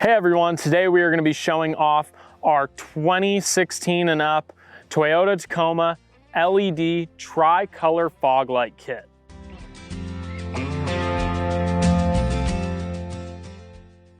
Hey everyone, today we are going to be showing off our 2016 and up Toyota Tacoma LED tri-color fog light kit.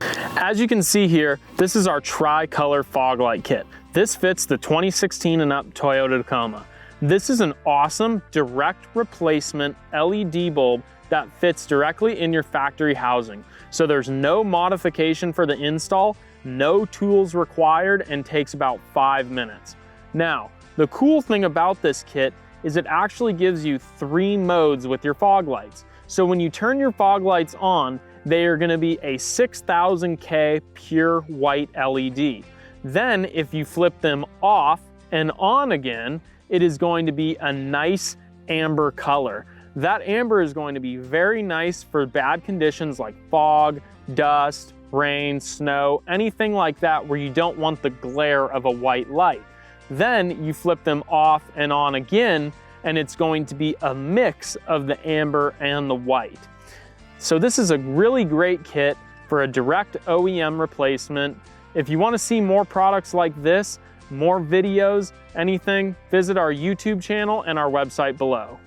As you can see here, this is our tri-color fog light kit. This fits the 2016 and up Toyota Tacoma. This is an awesome direct replacement LED bulb that fits directly in your factory housing. So there's no modification for the install, no tools required, and takes about 5 minutes. Now, the cool thing about this kit is it actually gives you 3 modes with your fog lights. So when you turn your fog lights on, they are gonna be a 6000K pure white LED. Then if you flip them off and on again, it is going to be a nice amber color. That amber is going to be very nice for bad conditions like fog, dust, rain, snow, anything like that where you don't want the glare of a white light. Then you flip them off and on again, and it's going to be a mix of the amber and the white. So this is a really great kit for a direct OEM replacement. If you want to see more products like this, more videos, anything, visit our YouTube channel and our website below.